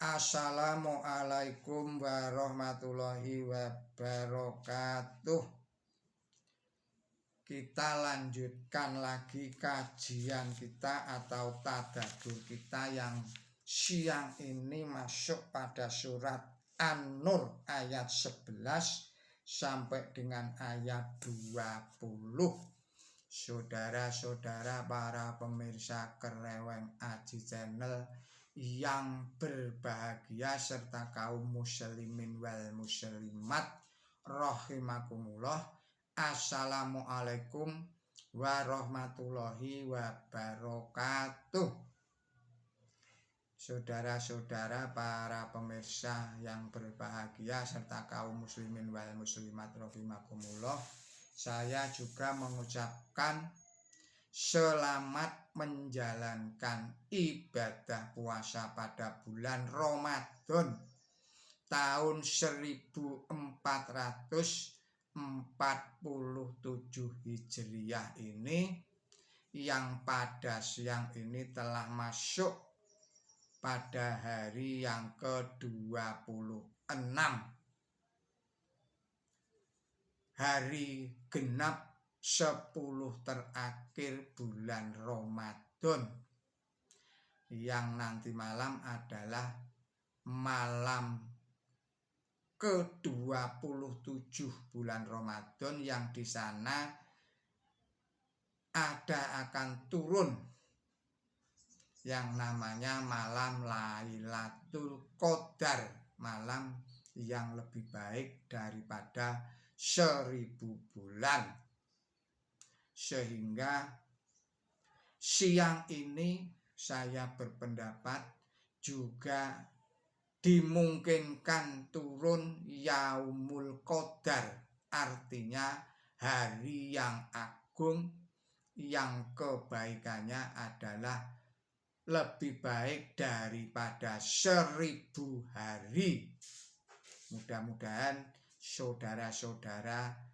Assalamualaikum warahmatullahi wabarakatuh. Kita lanjutkan lagi kajian kita atau tadabbur kita yang siang ini masuk pada surat An-Nur ayat 11 sampai dengan ayat 20. Saudara-saudara para pemirsa Kereweng Aji Channel yang berbahagia serta kaum muslimin wal muslimat rahimakumullah. Assalamualaikum warahmatullahi wabarakatuh. Saudara-saudara para pemirsa yang berbahagia serta kaum muslimin wal muslimat rahimakumullah, saya juga mengucapkan selamat menjalankan ibadah puasa pada bulan Ramadan tahun 1447 Hijriah ini, yang pada siang ini telah masuk pada hari yang ke-26, hari genap 10 terakhir bulan Ramadan, yang nanti malam adalah malam ke-27 bulan Ramadan, yang di sana akan turun yang namanya malam Lailatul Qadar, malam yang lebih baik daripada 1000 bulan. Sehingga siang ini saya berpendapat juga dimungkinkan turun Yaumul Qadar, artinya hari yang agung yang kebaikannya adalah lebih baik daripada 1000 hari. Mudah-mudahan saudara-saudara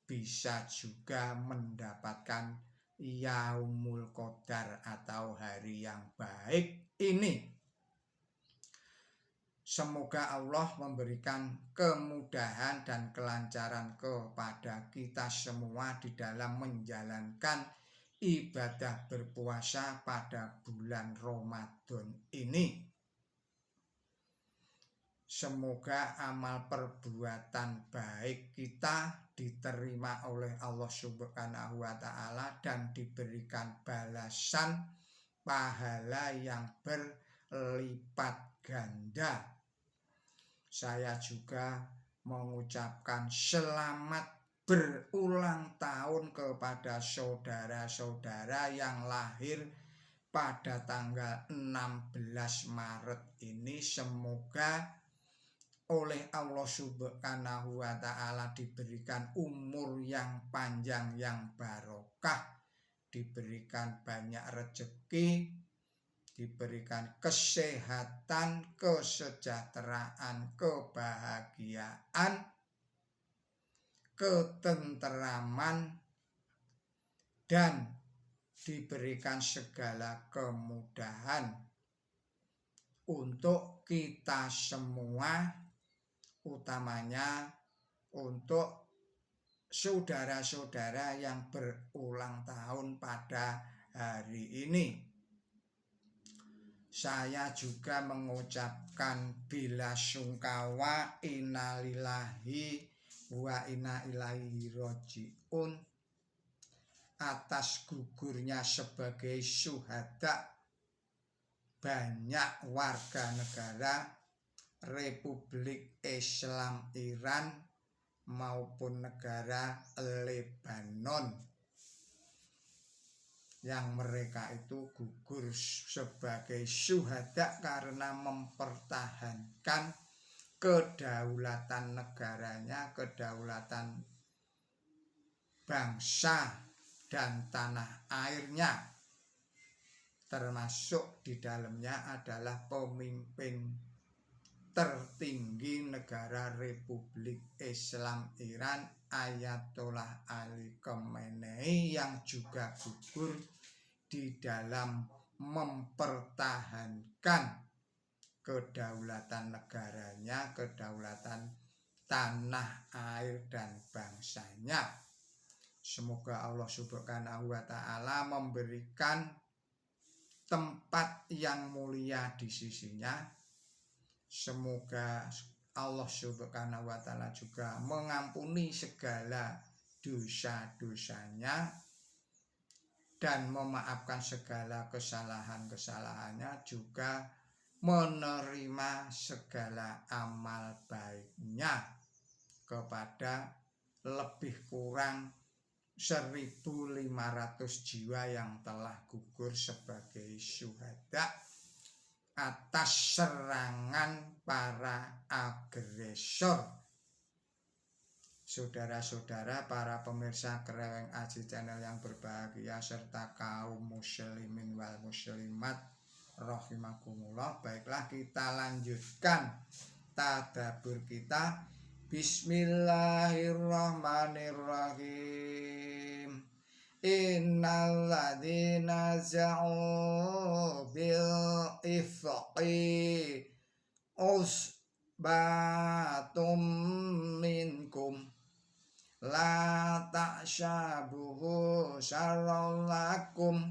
bisa juga mendapatkan Yaumul Qadar atau hari yang baik ini. Semoga Allah memberikan kemudahan dan kelancaran kepada kita semua di dalam menjalankan ibadah berpuasa pada bulan Ramadan ini. Semoga amal perbuatan baik kita diterima oleh Allah Subhanahu wa Ta'ala dan diberikan balasan pahala yang berlipat ganda. Saya juga mengucapkan selamat berulang tahun kepada saudara-saudara yang lahir pada tanggal 16 Maret ini. Semoga oleh Allah Subhanahu wa Ta'ala diberikan umur yang panjang yang barokah, diberikan banyak rezeki, diberikan kesehatan, kesejahteraan, kebahagiaan, ketenteraman, dan diberikan segala kemudahan untuk kita semua, utamanya untuk saudara-saudara yang berulang tahun pada hari ini. Saya juga mengucapkan bela sungkawa, innalillahi wa inna ilaihi rajiun, atas gugurnya sebagai syuhada banyak warga negara Republik Islam Iran maupun negara Lebanon, yang mereka itu gugur sebagai syuhada karena mempertahankan kedaulatan negaranya, kedaulatan bangsa dan tanah airnya, termasuk di dalamnya adalah pemimpin tertinggi negara Republik Islam Iran, Ayatollah Ali Khamenei, yang juga gugur di dalam mempertahankan kedaulatan negaranya, kedaulatan tanah, air, dan bangsanya. Semoga Allah Subhanahu wa Ta'ala memberikan tempat yang mulia di sisinya. Semoga Allah Subhanahu wa Ta'ala juga mengampuni segala dosa-dosanya dan memaafkan segala kesalahan-kesalahannya, juga menerima segala amal baiknya kepada lebih kurang 1.500 jiwa yang telah gugur sebagai syuhada atas serangan para agresor. Saudara-saudara, para pemirsa Kreweng Aji Channel yang berbahagia, serta kaum muslimin wal muslimat rahimakumullah. Baiklah, kita lanjutkan tadabbur kita. Bismillahirrahmanirrahim. Innal ladzina za'u bil ifqi usbatum minkum la ta'syabuhu syarrul lakum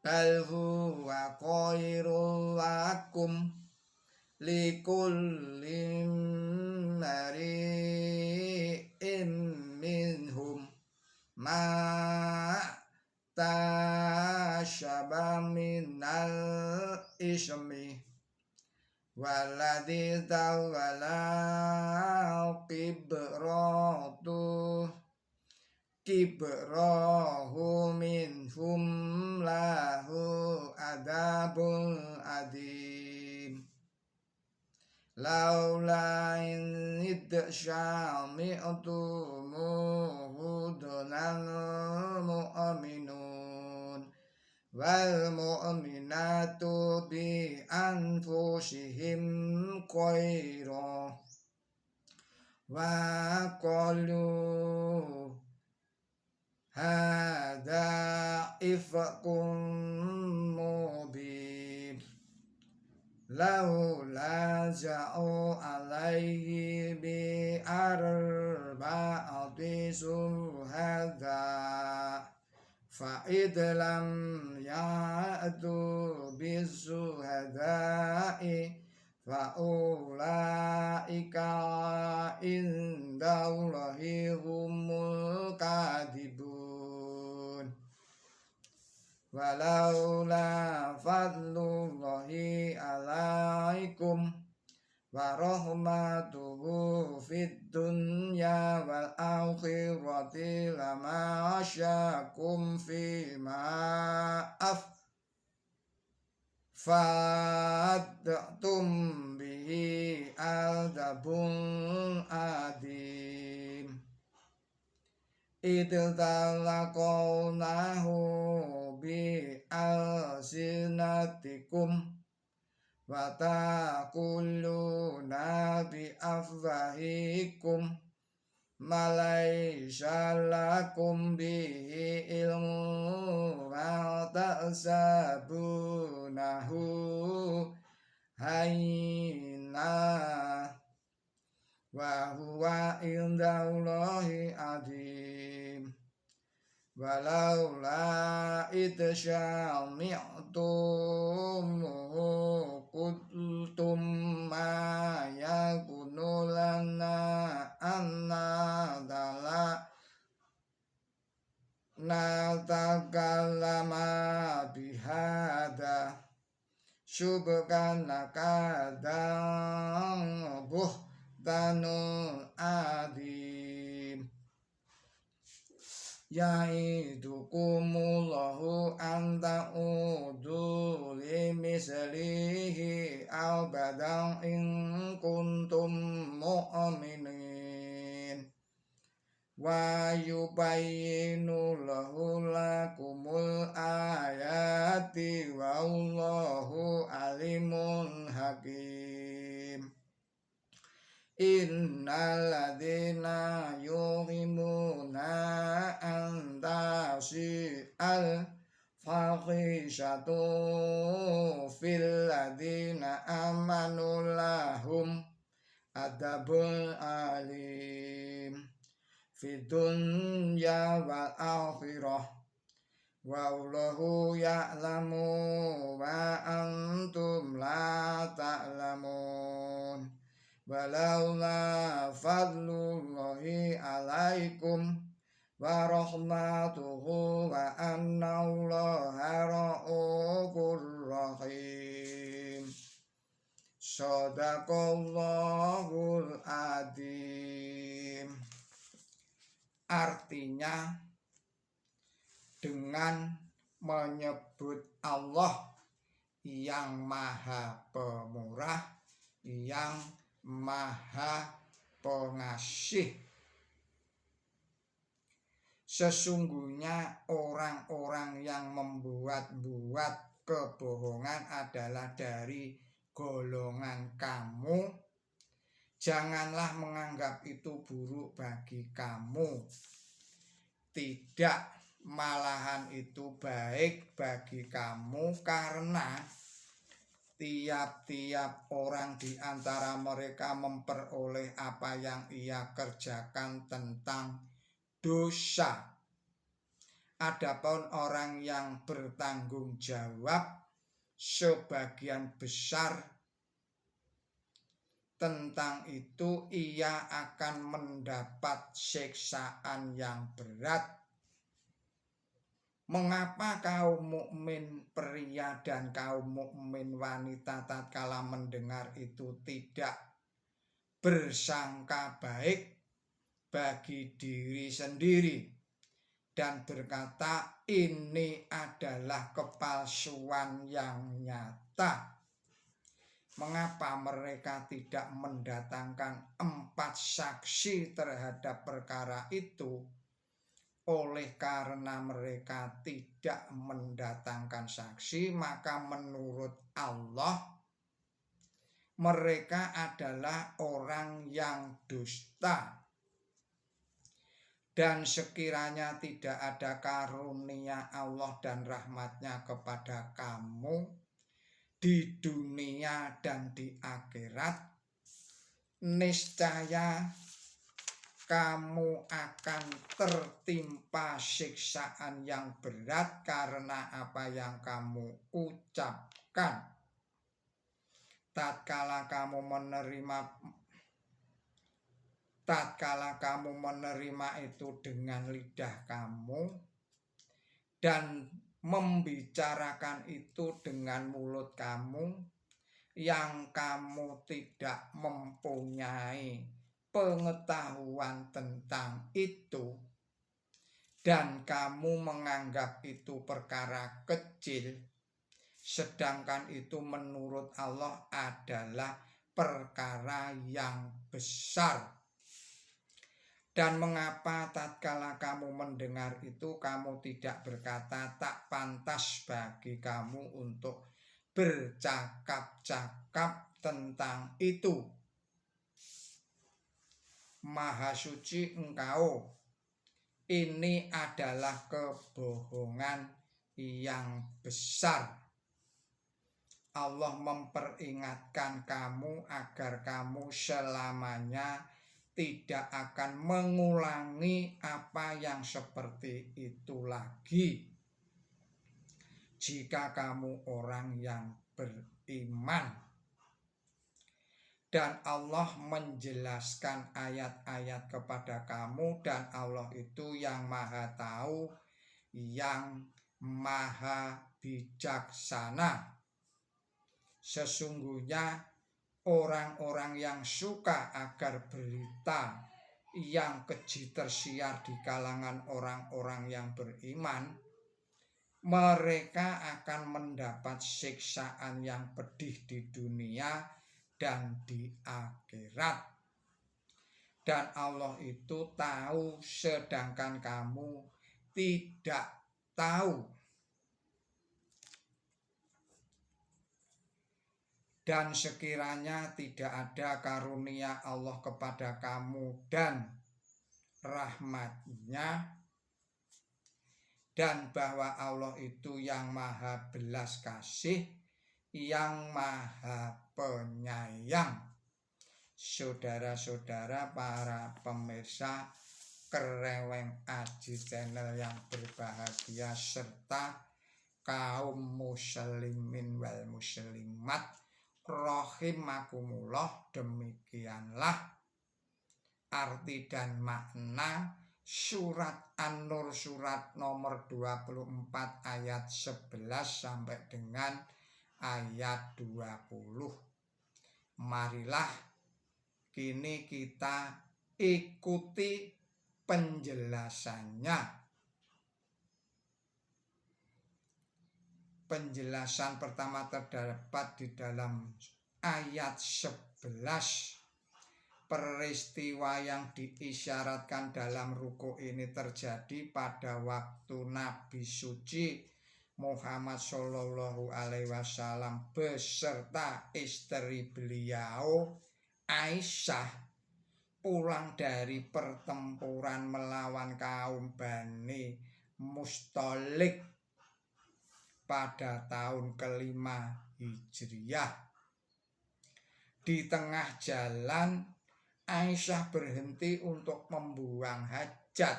bal huwa khairul lakum likulli mri'in minhum ma tasyaba minal ismi waladzi tawalla kibrahu minhum lahu adzabun adim laula in idzami'tumuhu dunal mu'minun wal mu'minatu bi anfusihim khairan wa qalu hadza ifkum mubin laula ja'u alaihi bi arba'ati syuhada fa idlam ya'tu bisuhada'i fa ulaika indallahi humul kadibun walaula fadlullahi alaikum wa rahmatuhu fid dunya wal akhirati lama asyakum fima fadtum bihi adzabun adim idh talaqawnahu bi alsinatikum wa taquluna bi afwahikum ma laysa lakum bihi ilmu wa ta'sabunahu hayna wa huwa indallahi adim walaula idzami'tumuhu qultum ma yakunu lana annadala natakallama bihada subhanaka dan buhtanul adim ya'idukumullahu an ta'udu limislihi abadan in kuntum mu'minin wa yubayyinu lahu lakumul ayati wallahu alimun hakim innal ladzina yuhimuna an tasi'al fakhishatu fil ladina amanu lahum adabul alim fid dunya wal akhirah wallahu ya'lamu wa antum la ta'lamun walaula fadlullahi alaikum wa rahmatuhu wa annallaha ra'ufur rahim. Shadaqallahul adzim. Artinya dengan menyebut Allah yang maha pemurah, yang maha pengasih. Sesungguhnya orang-orang yang membuat-buat kebohongan adalah dari golongan kamu. Janganlah menganggap itu buruk bagi kamu. Tidak, malahan itu baik bagi kamu karena tiap-tiap orang di antara mereka memperoleh apa yang ia kerjakan tentang dosa. Adapun orang yang bertanggung jawab, sebagian besar tentang itu ia akan mendapat siksaan yang berat. Mengapa kaum mukmin pria dan kaum mukmin wanita tatkala mendengar itu tidak bersangka baik bagi diri sendiri dan berkata ini adalah kepalsuan yang nyata? Mengapa mereka tidak mendatangkan 4 saksi terhadap perkara itu? Oleh karena mereka tidak mendatangkan saksi, maka menurut Allah mereka adalah orang yang dusta. Dan sekiranya tidak ada karunia Allah dan rahmatnya kepada kamu di dunia dan di akhirat, niscaya kamu akan tertimpa siksaan yang berat karena apa yang kamu ucapkan. Tatkala kamu menerima itu dengan lidah kamu dan membicarakan itu dengan mulut kamu yang kamu tidak mempunyai pengetahuan tentang itu dan kamu menganggap itu perkara kecil, sedangkan itu menurut Allah adalah perkara yang besar. Dan mengapa tatkala kamu mendengar itu kamu tidak berkata tak pantas bagi kamu untuk bercakap-cakap tentang itu? Maha suci Engkau, ini adalah kebohongan yang besar. Allah memperingatkan kamu agar kamu selamanya tidak akan mengulangi apa yang seperti itu lagi jika kamu orang yang beriman. Dan Allah menjelaskan ayat-ayat kepada kamu dan Allah itu yang maha tahu, yang maha bijaksana. Sesungguhnya orang-orang yang suka agar berita yang keji tersiar di kalangan orang-orang yang beriman, mereka akan mendapat siksaan yang pedih di dunia dan di akhirat. Dan Allah itu tahu sedangkan kamu tidak tahu. Dan sekiranya tidak ada karunia Allah kepada kamu dan rahmatnya, dan bahwa Allah itu yang maha belas kasih, yang maha penyayang. Saudara-saudara para pemirsa Kereweng Aji Channel yang berbahagia, serta kaum muslimin wal muslimat rahimakumullah, demikianlah arti dan makna surat An-Nur surat nomor 24 ayat 11 sampai dengan ayat 20. Marilah kini kita ikuti penjelasannya. Penjelasan pertama terdapat di dalam ayat 11. Peristiwa yang diisyaratkan dalam ruku ini terjadi pada waktu Nabi suci Muhammad Shallallahu Alaihi Wasallam beserta istri beliau Aisyah pulang dari pertempuran melawan kaum Bani Mustalik pada tahun kelima Hijriah. Di tengah jalan Aisyah berhenti untuk membuang hajat.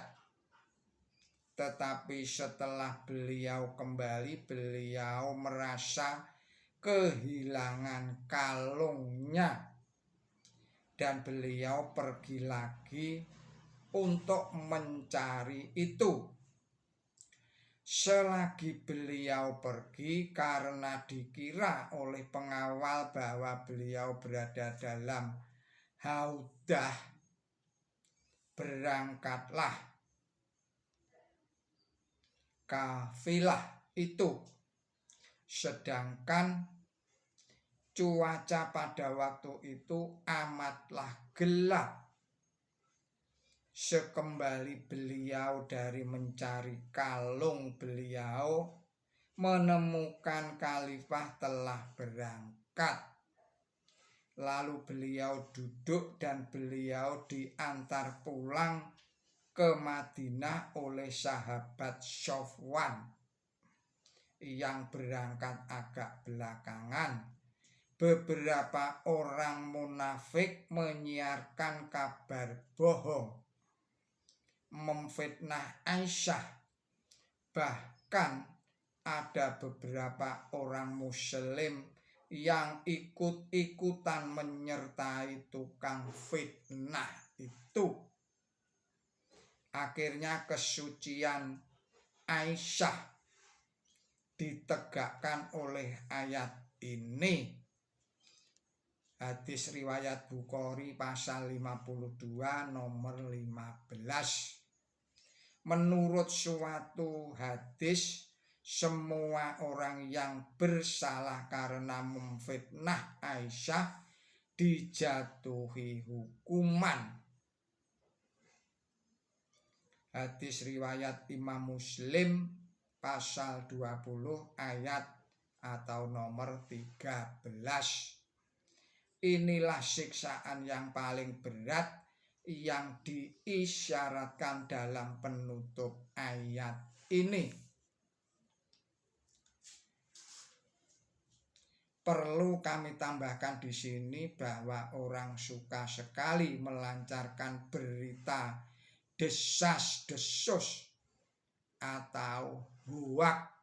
Tetapi setelah beliau kembali, beliau merasa kehilangan kalungnya. Dan beliau pergi lagi untuk mencari itu. Selagi beliau pergi, karena dikira oleh pengawal bahwa beliau berada dalam haudah, berangkatlah kafilah itu. Sedangkan cuaca pada waktu itu amatlah gelap. Sekembali beliau dari mencari kalung, beliau menemukan khalifah telah berangkat. Lalu beliau duduk dan beliau diantar pulang ke Madinah oleh sahabat Sofwan yang berangkat agak belakangan. Beberapa orang munafik menyiarkan kabar bohong, memfitnah Aisyah. Bahkan ada beberapa orang muslim yang ikut-ikutan menyertai tukang fitnah itu. Akhirnya kesucian Aisyah ditegakkan oleh ayat ini. Hadis riwayat Bukhari pasal 52 nomor 15. Menurut suatu hadis, semua orang yang bersalah karena memfitnah Aisyah dijatuhi hukuman. Hadis riwayat Imam Muslim pasal 20 ayat atau nomor 13. Inilah siksaan yang paling berat yang diisyaratkan dalam penutup ayat ini. Perlu kami tambahkan di sini bahwa orang suka sekali melancarkan berita desas-desus atau huak,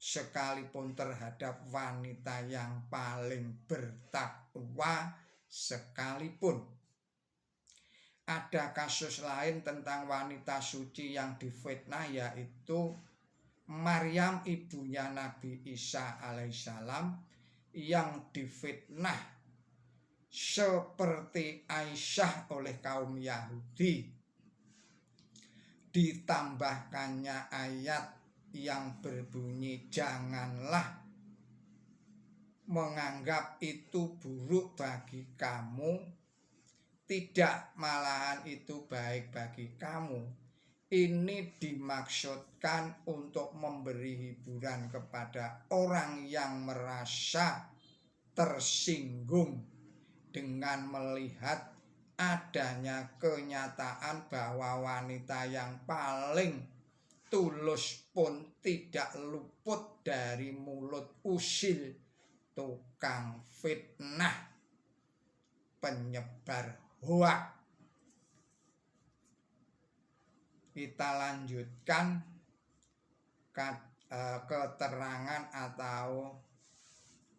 sekalipun terhadap wanita yang paling bertakwa sekalipun. Ada kasus lain tentang wanita suci yang difitnah, yaitu Maryam ibunya Nabi Isa alaihissalam yang difitnah seperti Aisyah oleh kaum Yahudi. Ditambahkannya ayat yang berbunyi, janganlah menganggap itu buruk bagi kamu, tidak, malahan itu baik bagi kamu. Ini dimaksudkan untuk memberi hiburan kepada orang yang merasa tersinggung dengan melihat adanya kenyataan bahwa wanita yang paling tulus pun tidak luput dari mulut usil tukang fitnah, penyebar hoak. Kita lanjutkan keterangan atau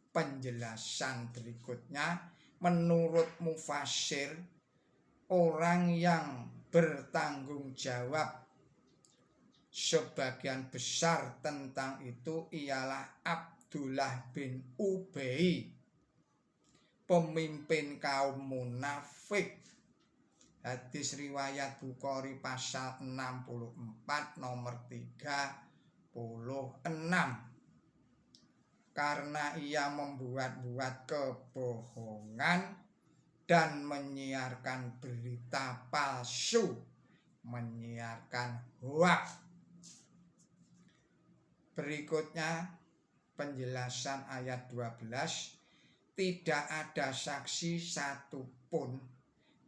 penjelasan berikutnya. Menurut mufasir, orang yang bertanggung jawab sebagian besar tentang itu ialah Abdullah bin Ubay, pemimpin kaum munafik. Hadis riwayat Bukhari pasal 64 nomor 36. Karena ia membuat-buat kebohongan dan menyiarkan berita palsu, menyiarkan hoak. Berikutnya penjelasan ayat 12. Tidak ada saksi satupun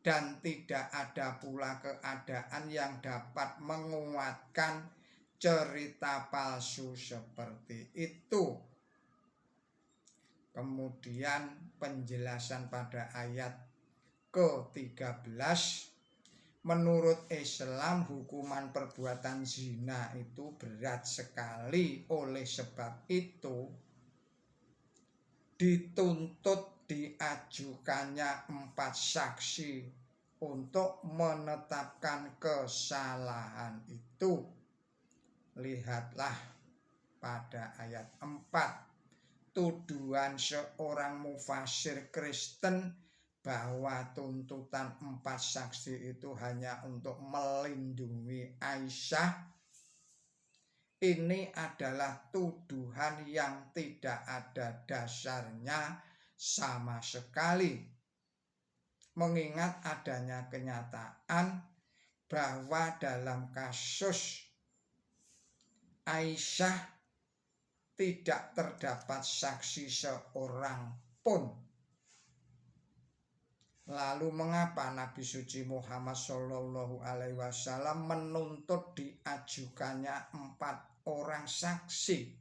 dan tidak ada pula keadaan yang dapat menguatkan cerita palsu seperti itu. Kemudian penjelasan pada ayat ke-13. Menurut Islam hukuman perbuatan zina itu berat sekali. Oleh sebab itu dituntut diajukannya 4 saksi untuk menetapkan kesalahan itu. Lihatlah pada ayat 4. Tuduhan seorang mufasir Kristen bahwa tuntutan 4 saksi itu hanya untuk melindungi Aisyah, ini adalah tuduhan yang tidak ada dasarnya sama sekali, mengingat adanya kenyataan bahwa dalam kasus Aisyah tidak terdapat saksi seorang pun. Lalu mengapa Nabi suci Muhammad SAW menuntut diajukannya 4 orang saksi?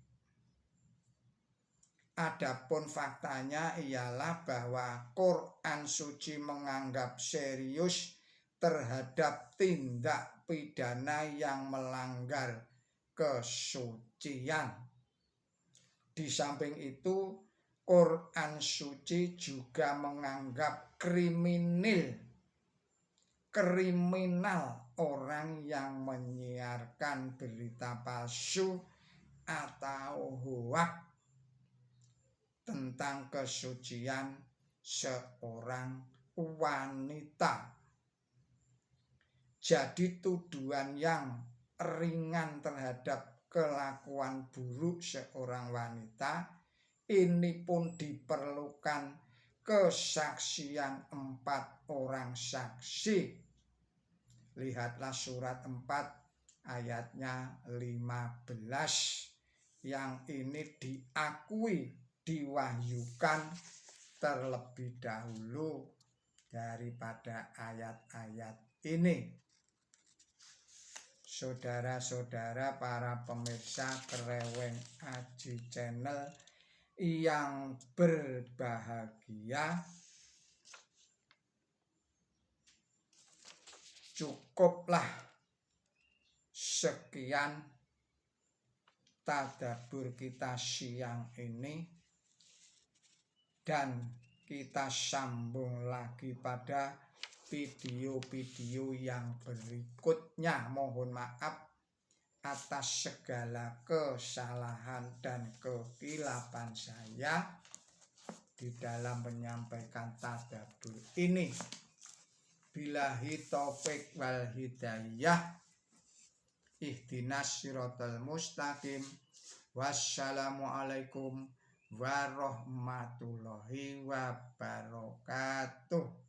Adapun faktanya ialah bahwa Quran suci menganggap serius terhadap tindak pidana yang melanggar kesucian. Di samping itu, Quran suci juga menganggap kriminal orang yang menyiarkan berita palsu atau hoak tentang kesucian seorang wanita. Jadi tuduhan yang ringan terhadap kelakuan buruk seorang wanita ini pun diperlukan kesaksian 4 orang saksi. Lihatlah surat 4 ayatnya 15, yang ini diakui diwahyukan terlebih dahulu daripada ayat-ayat ini. Saudara-saudara para pemirsa Kreweng Aji Channel yang berbahagia, cukuplah sekian tadabbur kita siang ini, dan kita sambung lagi pada video-video yang berikutnya. Mohon maaf atas segala kesalahan dan kekilapan saya di dalam menyampaikan tadabbur ini. Billahi taufik wal hidayah. Ihdinas siratal mustaqim. Wassalamualaikum warahmatullahi wabarakatuh.